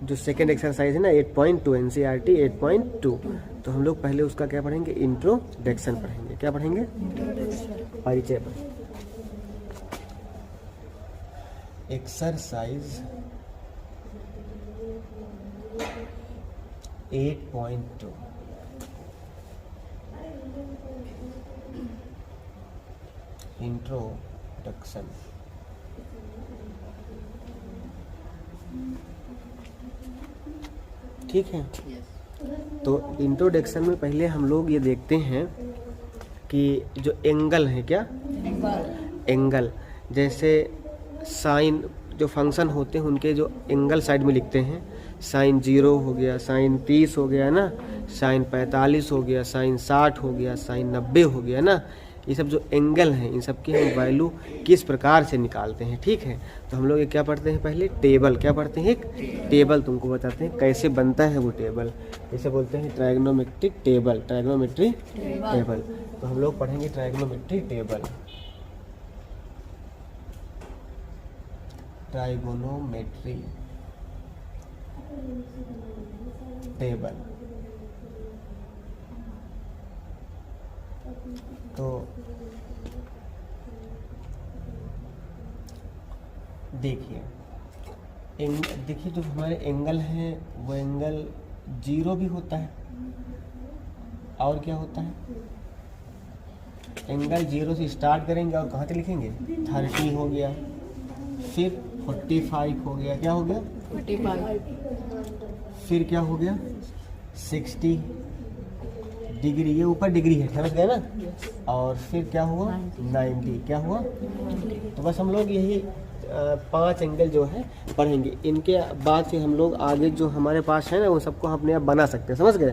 जो second exercise है ना 8.2 NCERT 8.2, तो हम लोग पहले उसका क्या पढ़ेंगे, इंट्रोडक्शन पढ़ेंगे। क्या पढ़ेंगे, परिचय पढ़ेंगे। Exercise 8.2 introduction. ठीक है, तो इंट्रोडक्शन में पहले हम लोग ये देखते हैं कि जो एंगल है, क्या एंगल, जैसे साइन जो फंक्शन होते हैं उनके जो एंगल साइड में लिखते हैं, साइन 0 हो गया, साइन 30 हो गया ना, साइन 45 हो गया, साइन 60 हो गया, साइन 90 हो गया ना, ये सब जो एंगल हैं इन सब की हम वैल्यू किस प्रकार से निकालते हैं। ठीक है, तो हम लोग ये क्या पढ़ते हैं, पहले टेबल। क्या पढ़ते हैं, एक टेबल तुमको बताते हैं कैसे बनता है वो टेबल। जैसे बोलते हैं ट्रायगोनोमेट्रिक टेबल, ट्रायगोनोमेट्रिक टेबल। तो हम लोग पढ़ेंगे ट्रायगोनोमेट्रिक टेबल, ट्रायगोनोमेट्री टेबल। तो देखिए देखिए जो हमारे एंगल हैं वो एंगल 0 भी होता है, और क्या होता है, एंगल 0 से स्टार्ट करेंगे और कहाँ तक लिखेंगे, 30 हो गया, फिर 45 हो गया, क्या हो गया 45, फिर क्या हो गया 60 डिग्री, ये ऊपर डिग्री है, समझ गए ना, और फिर क्या हुआ 90, क्या हुआ। तो बस हम लोग यही 5 एंगल जो है पढ़ेंगे। इनके बाद से हम लोग आगे जो हमारे पास है ना वो सबको अपने आप बना सकते हैं, समझ गए,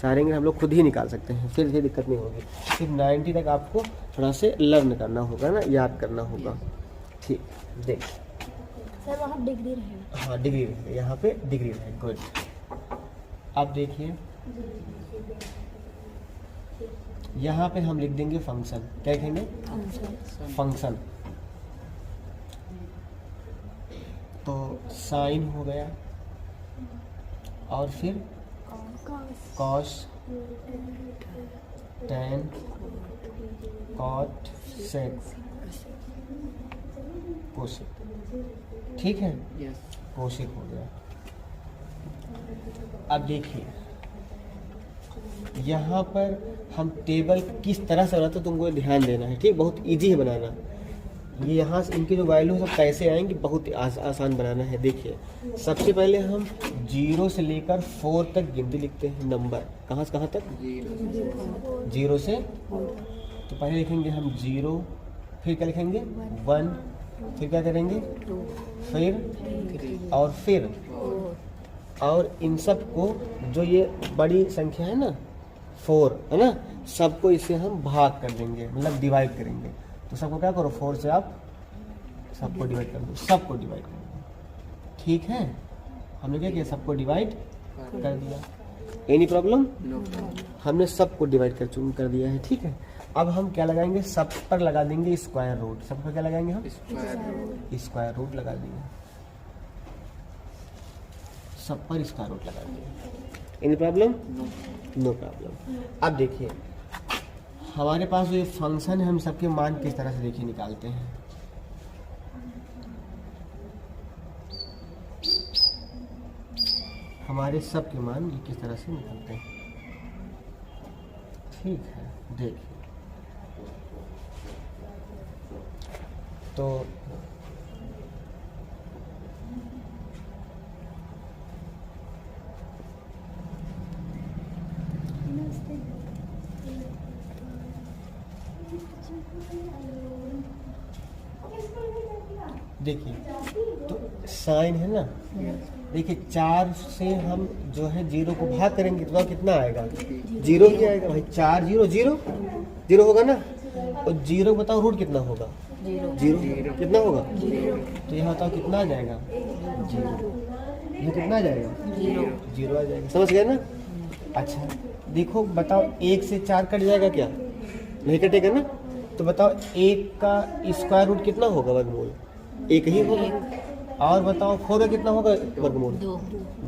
सारे एंगल हम लोग खुद ही निकाल सकते हैं, फिर ये दिक्कत नहीं होगी। फिर 90 तक आपको थोड़ा से लर्न करना होगा ना, याद करना होगा। ठीक, देख सर वहाँ डिग्री रहेगा। हाँ डिग्री रहेगा, यहाँ पे डिग्री रहेगा, गुड। अब देखिए यहाँ पे हम लिख देंगे फंक्शन, क्या लिखेंगे, फंक्शन। तो साइन हो गया, और फिर कॉस, टैन, कॉट, सेक, कोसेक। ठीक है, कोसेक हो गया। अब देखिए यहाँ पर हम टेबल किस तरह से बनाते हैं तुमको ध्यान देना है, ठीक, बहुत इजी है बनाना। ये यहाँ से इनकी जो वैल्यू सब कैसे आएंगी, बहुत आसान बनाना है। देखिए सबसे पहले हम 0 से लेकर 4 तक गिनती लिखते हैं, नंबर कहाँ से कहाँ तक, 0 से। तो पहले लिखेंगे हम 0, फिर क्या लिखेंगे 1, फिर क्या करेंगे, फिर और फिर, और इन सब को जो ये बड़ी संख्या है ना 4 है ना, सबको इससे हम भाग कर देंगे, मतलब डिवाइड करेंगे। तो सबको क्या करो, 4 से आप सबको डिवाइड कर दो, सबको डिवाइड कर दो। ठीक है, हमने क्या किया, सबको डिवाइड कर दिया। एनी प्रॉब्लम, हमने सबको डिवाइड कर दिया है। ठीक है, अब हम क्या लगाएंगे, सब पर लगा देंगे स्क्वायर रूट। सब पर क्या लगाएंगे हम, स्क्वायर रूट लगा देंगे, सब पर स्क्वायर रूट लगा देंगे। Any problem, no problem. अब देखिए हमारे पास जो ये फंक्शन है, हम सबके मान किस तरह से देखिए निकालते हैं। हमारे सब के मान ये किस तरह से निकलते हैं। ठीक है, देखिए तो देखिए तो साइन है ना, देखिए 4 से हम जो है 0 को भाग करेंगे तो कितना आएगा, 0 ही आएगा भाई। 4 0 0 0 होगा ना, और 0 बताओ रूट कितना होगा, 0 कितना होगा, तो यहाँ बताओ कितना आ जाएगा, 0। ये कितना आ जाएगा, 0 आ जाएगा, समझ गए ना। अच्छा देखो बताओ 1 से 4 कट जाएगा क्या, नहीं कटेगा ना। तो बताओ 1 का स्क्वायर रूट कितना होगा, वर्गमूल 1 ही होगा। और बताओ 4 का कितना होगा वर्गमूल?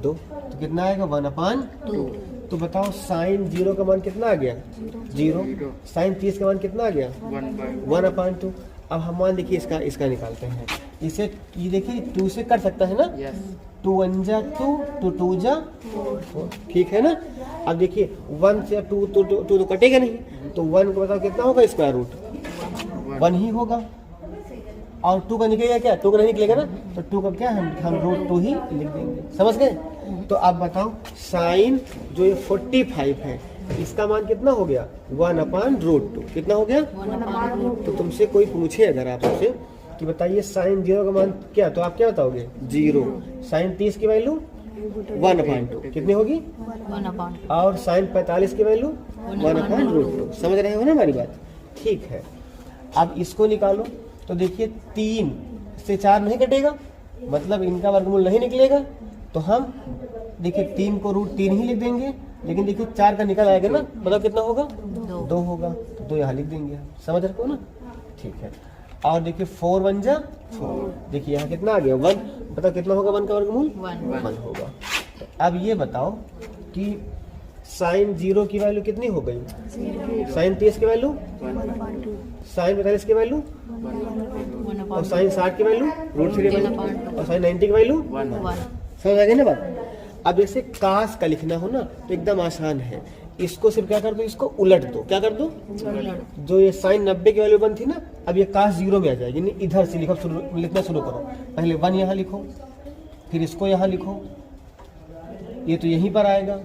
2। तो कितना आएगा 1/2। तो बताओ साइन 0 का मान कितना आ गया? 0। साइन 30 का मान कितना आ गया? 1/2। अब हम मान देखिए इसका निकालते हैं। इसे ये देखिए 2 से कर सकता है ना? 2 1 जा 2, 2 2 जा 4, ठीक है ना? अब देखिए 1 से 2 तो कटेगा नहीं, तो 1 को बताओ कितना होगा स्क्वायर रूट? 1 ही होगा। और 2 का निकलेगा क्या? 2 का नहीं निकलेगा ना, तो 2 का क्या हम रूट 2 ही लिख देंगे। समझ गए? तो अब बताओ साइन जो ये 45 है इसका मान कितना हो गया? 1/√2। कितना हो गया? 1/√2। तो तुमसे कोई पूछे अगर आपसे कि बताइए साइन 0 का मान क्या, तो आप क्या बताओगे? 0। साइन 30 की वैल्यू 1/2 कितनी होगी? 1/2। और साइन 45 की वैल्यू 1/√2। समझ रहे हो ना हमारी बात? ठीक है। अब इसको निकालो तो देखिए 3 से 4 नहीं कटेगा, मतलब इनका वर्गमूल नहीं निकलेगा, तो हम देखिए 3 को √3 ही लिख देंगे। लेकिन देखिए 4 का निकल आएगा ना, मतलब कितना होगा? 2 होगा, तो 2 यहाँ लिख देंगे हम। समझ रहे हो ना? ठीक है। और देखिए 4 1 जा 4, देखिए यहाँ कितना आ गया? 1। बताओ कितना होगा 1 का वर्गमूल? 1 होगा। तो अब ये बताओ कि साइन 0 की वैल्यू कितनी हो गई? साइन 30 की वैल्यू 1/2। साइन 45 की वैल्यू और साइन 60 की वैल्यू √3 और साइन 90 की वैल्यू 1। समझ आ गई ना बात? अब जैसे काश का लिखना हो ना तो एकदम आसान है। इसको सिर्फ क्या कर दो, इसको उलट दो। क्या कर दो? जो ये साइन 90 की वैल्यू बनती ना, अब ये काश 0 में आ जाएगी। नहीं, इधर से लिखना शुरू करो। पहले 1 यहाँ लिखो, फिर इसको यहाँ लिखो, ये तो यहीं पर आएगा,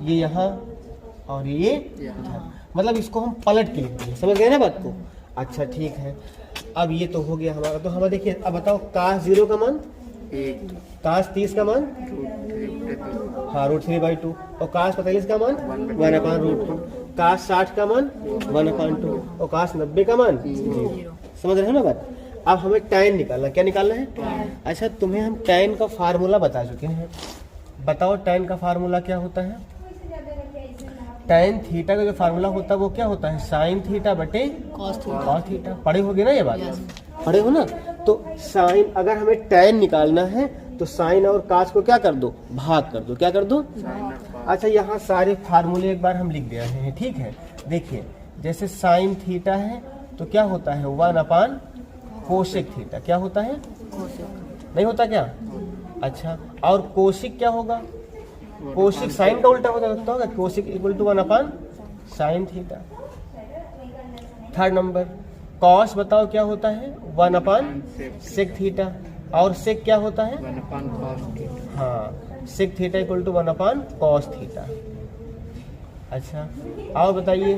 ये यहाँ और ये इधर। मतलब इसको हम पलट के लिख देंगे। समझ गए ना बात को? अच्छा ठीक है। अब ये तो हो गया हमारा। तो हमारा देखिए अब बताओ काश 0 का मान 1, काश 30 का मान हाँ √3/2 और काश 45 का मान 1/√2, काश 60 का मान 1/2 और काश 90 का मान 0। समझ रहे हो ना बात? अब हमें tan निकालना। क्या निकालना है? अच्छा तुम्हें हम tan का फार्मूला बता चुके हैं। बताओ tan का फार्मूला क्या होता है? tan थीटा का जो फार्मूला होता है वो क्या होता है? साइन थीटा बटे cos cos थीटा। पढ़े होगे ना ये बात? पढ़े हो ना? तो साइन अगर हमें tan निकालना है तो साइन और काश को क्या कर दो? भाग कर दो। क्या कर दो? अच्छा यहाँ सारे फार्मूले एक बार हम लिख दे रहे हैं, ठीक है? देखिए जैसे साइन थीटा है तो क्या होता है? 1/कोसेक थीटा। क्या होता है? नहीं होता क्या? अच्छा और कोशिक क्या होगा? कोशिक साइन का उल्टा होता होगा। Cosec equal to sine theta. Third number cos बताओ क्या होता है? Sec theta. और सेक क्या होता है? 1/cos। हाँ sec theta equal to cos theta. अच्छा और बताइए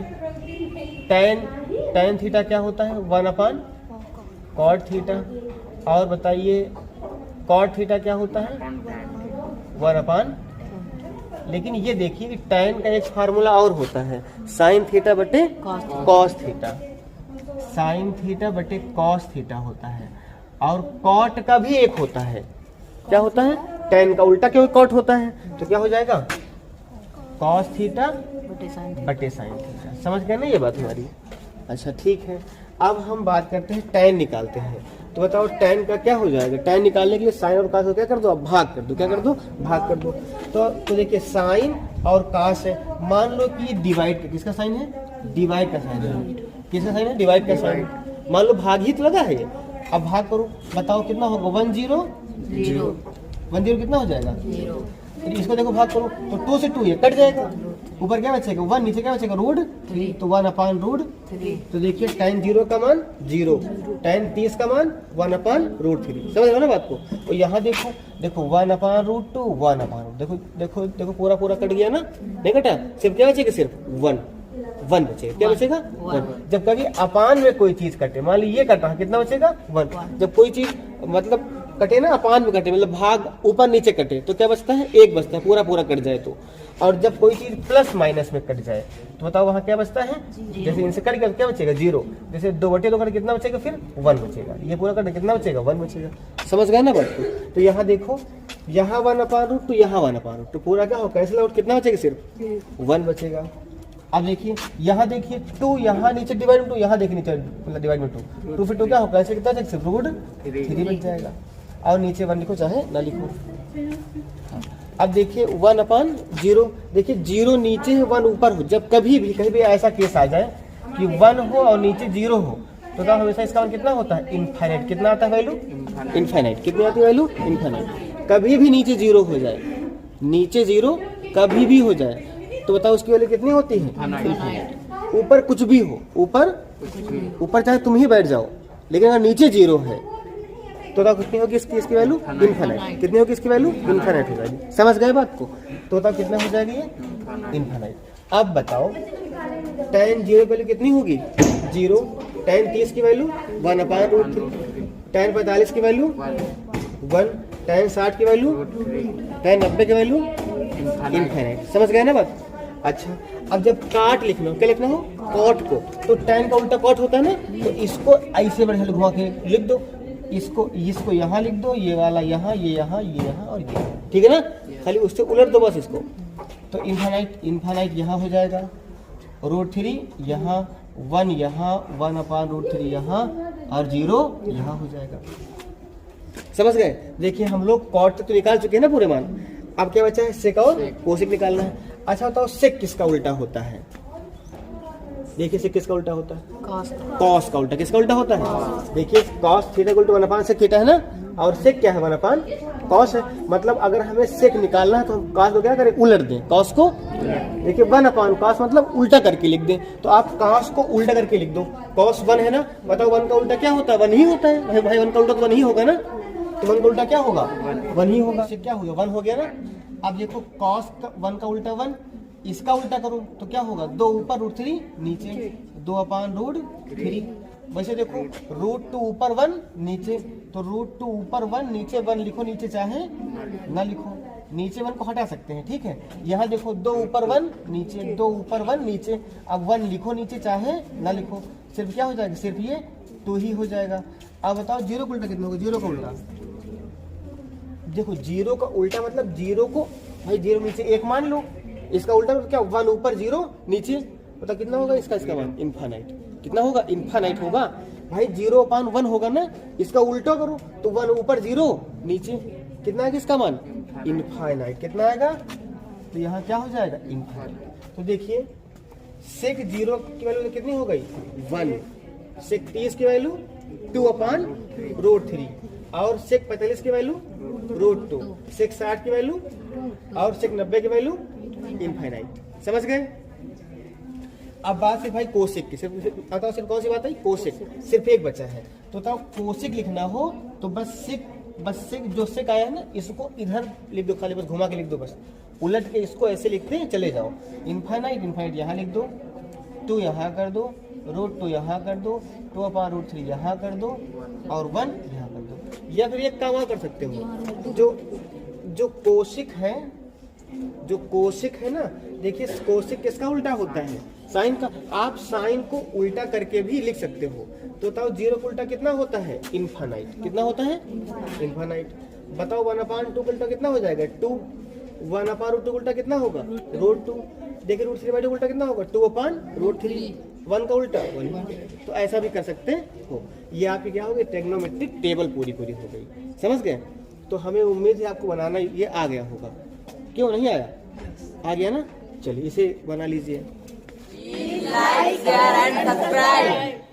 tan थीटा क्या होता है? Cot theta. और बताइए कॉट थीटा क्या होता है? 1/। लेकिन ये देखिए कि tan का एक फार्मूला और होता है, साइन थीटा बटे कॉस थीटा। साइन थीटा बटे कॉस थीटा होता है। और कॉट का भी एक होता है। क्या होता है? tan का उल्टा क्यों कॉट होता है? तो क्या हो जाएगा? कॉस थीटा बटे साइन थीटा। समझ गए ना ये बात हमारी? अच्छा ठीक है। अब हम बात करते हैं tan निकालते हैं। तो बताओ tan का क्या हो जाएगा? tan निकालने के लिए साइन और काश को क्या कर दो? अब भाग कर दो। क्या कर दो? भाग कर दो। तो देखिए साइन और काश है। मान लो कि ये डिवाइड का किसका साइन है? डिवाइड का साइन है। किसका साइन है? डिवाइड का साइन। मान लो भाग ही तो लगा है ये। अब भाग करो, बताओ कितना होगा? 1 0 0 1 0 कितना हो जाएगा? 0। तो इसको देखो भाग करो तो 2 से 2 ये कट जाएगा। ऊपर क्या बचेगा? 1, नीचे क्या बचेगा? √3। तो 1/√3। तो देखिए tan 0 का मान 0, tan 30 का मान 1/√3। समझ रहे हो ना बात को? और यहाँ देखो 1/√2 1/√। देखो पूरा कट गया ना? नहीं कटा? सिर्फ क्या बचेगा? सिर्फ 1 बचेगा। क्या बचेगा? 1। जब कभी अपान में कोई चीज कटे, मान ली ये कटा, कितना बचेगा? 1। जब कोई चीज मतलब कटे ना, अपान में कटे मतलब भाग ऊपर नीचे कटे, तो क्या बचता है? 1 बचता है। पूरा कट जाए तो। और जब कोई चीज प्लस माइनस में कट जाए तो बताओ वहाँ क्या बचता है? जैसे इनसे कट गया क्या बचेगा? 0। जैसे 2/2 कट कितना बचेगा? फिर 1 बचेगा। ये पूरा कट कितना बचेगा? 1 बचेगा। समझ गए ना बात को? तो यहाँ देखो, यहाँ 1/√2, यहाँ 1/√2, तो पूरा क्या हो? Cancel out. कितना बचेगा? सिर्फ 1 बचेगा। अब देखिए यहाँ देखिए 2 यहाँ नीचे डिवाइड में 2, यहाँ देखिए नीचे डिवाइड में 2 फिर 2 क्या होगा? ऐसे कितना बचेगा? सिर्फ √3 बच जाएगा। और नीचे 1 लिखो चाहे ना लिखो। अब देखिए 1/0, देखिए 0 नीचे है 1 ऊपर हो। जब कभी भी कहीं भी ऐसा केस आ जाए कि 1 हो और नीचे 0 हो तो तब हमेशा इसका मान कितना होता है? इनफाइनाइट। कितना आता है वैल्यू? इनफाइनाइट। कितनी आती है वैल्यू? इनफाइनाइट। कभी भी नीचे 0 हो जाए, नीचे 0 कभी भी हो जाए तो बताओ उसकी वैल्यू कितनी होती है? इनफाइनाइट। ऊपर कुछ भी हो, ऊपर चाहे तुम ही बैठ जाओ, लेकिन अगर नीचे 0 है तो बताओ कितनी होगी इसकी वैल्यू? इनफाइनाइट। कितनी होगी इसकी वैल्यू? इनफाइनाइट हो जाएगी। समझ गए बात को? तो बताओ कितना हो जाएगी ये? इनफाइनाइट। अब बताओ tan 0 की वैल्यू कितनी होगी? 0। tan 30 की वैल्यू 1/√3। tan 45 की वैल्यू 1। tan 60 की वैल्यू, tan 90 की वैल्यू इनफाइनाइट। समझ गए ना बात? अच्छा, अब जब काट लिखना हो, क्या लिखना हो? कॉट को। तो tan का उल्टा कॉट होता है ना, तो इसको ऐसे बढ़िया घुमा के लिख दो। इसको यहाँ लिख दो, ये वाला यहाँ, ये यहाँ, ये यहाँ और ये। ठीक है ना? खाली उससे उलट दो बस इसको। तो इनफाइनाइट यहाँ हो जाएगा, √3 यहाँ, 1 यहाँ, 1/√3 यहाँ और 0 यहाँ हो जाएगा। समझ गए? देखिए हम लोग कॉट तो निकाल चुके हैं ना पूरे मान। अब क्या बचा है? सेक और कोसेक निकालना है। अच्छा बताओ सेक किसका उल्टा होता है? देखिए सेक किसका उल्टा होता है? कॉस का उल्टा। किसका उल्टा होता है? देखिए cos theta equal to 1/sec theta है ना, और सेक क्या है? 1/cos है। मतलब अगर हमें सेक निकालना है तो हम cos को क्या करें? उलट दें। cos को देखिए 1/cos मतलब उल्टा करके लिख दें। तो आप cos को उल्टा करके लिख दो। cos 1 है ना, बताओ 1 का उल्टा क्या होता है? 1 ही होता है भाई। 1 का उल्टा तो 1 ही होगा ना, तो 1 का उल्टा क्या होगा? 1 ही होगा। क्या हो गया? 1 हो गया ना। अब देखो cos 1 का उल्टा 1, इसका उल्टा करो तो क्या होगा? 2 ऊपर √3 नीचे 2/√3। वैसे देखो √2 ऊपर 1 नीचे, तो √2 ऊपर 1 नीचे 1 लिखो, नीचे चाहे ना लिखो, नीचे 1 को हटा सकते हैं। ठीक है, यहाँ देखो 2 ऊपर 1 नीचे, 2 ऊपर 1 नीचे। अब 1 लिखो नीचे चाहे ना लिखो, सिर्फ क्या हो जाएगा? सिर्फ ये 2 ही हो जाएगा। अब बताओ 0 का उल्टा कितना होगा? 0 का उल्टा देखो, 0 का उल्टा मतलब 0 को भाई 0 नीचे 1 मान लो, इसका उल्टा मतलब क्या? 1 ऊपर 0 नीचे। पता कितना होगा इसका मान? इनफाइनाइट। कितना होगा? इनफाइनाइट होगा भाई। 0/1 होगा ना, इसका उल्टा करो तो 1 ऊपर 0 नीचे। कितना आएगा इसका मान? इनफाइनाइट। कितना आएगा? तो यहाँ क्या हो जाएगा? इनफाइनाइट। तो देखिए सेक 0 की वैल्यू कितनी हो गई? 1। सेक 30 की वैल्यू 2/√3 और सेक 45 की वैल्यू √2, सेक 60 की वैल्यू और सेक 90 की वैल्यू इनफाइनाइट। समझ गए? अब बात सिर्फ भाई कोसेक की। सिर्फ बताओ सिर्फ कौन सी बात है? कोसेक। सिर्फ एक बचा है। तो बताओ कोसेक लिखना हो तो बस सेक जो सेक आया है ना, इसको इधर लिख दो, खाली बस घुमा के लिख दो, बस उलट के इसको ऐसे लिखते हैं चले जाओ। इनफाइनाइट यहाँ लिख दो, 2 यहाँ कर दो, √2 यहाँ कर दो, 2/√3 यहाँ कर दो और 1 यहाँ कर दो। या फिर एक काम और कर सकते हो, जो कोसेक है ना, देखिए कोसेक किसका उल्टा होता है? साइन का। आप साइन को उल्टा करके भी लिख सकते हो। तो बताओ 0 का उल्टा कितना होता है? इनफाइनाइट। कितना होता है? इनफाइनाइट। बताओ 1/2 का उल्टा कितना हो जाएगा? 2। 1/√2 उल्टा कितना होगा? √2। देखिए √3/2 उल्टा कितना होगा? 2/√3। 1 का उल्टा 1। तो ऐसा भी कर सकते हो। ये आपकी क्या हो गई? ट्रिग्नोमेट्रिक टेबल पूरी हो गई। समझ गए? तो हमें उम्मीद है आपको बनाना ये आ गया होगा। क्यों नहीं आया? आ गया ना? चलिए इसे बना लीजिए। Like, share and subscribe.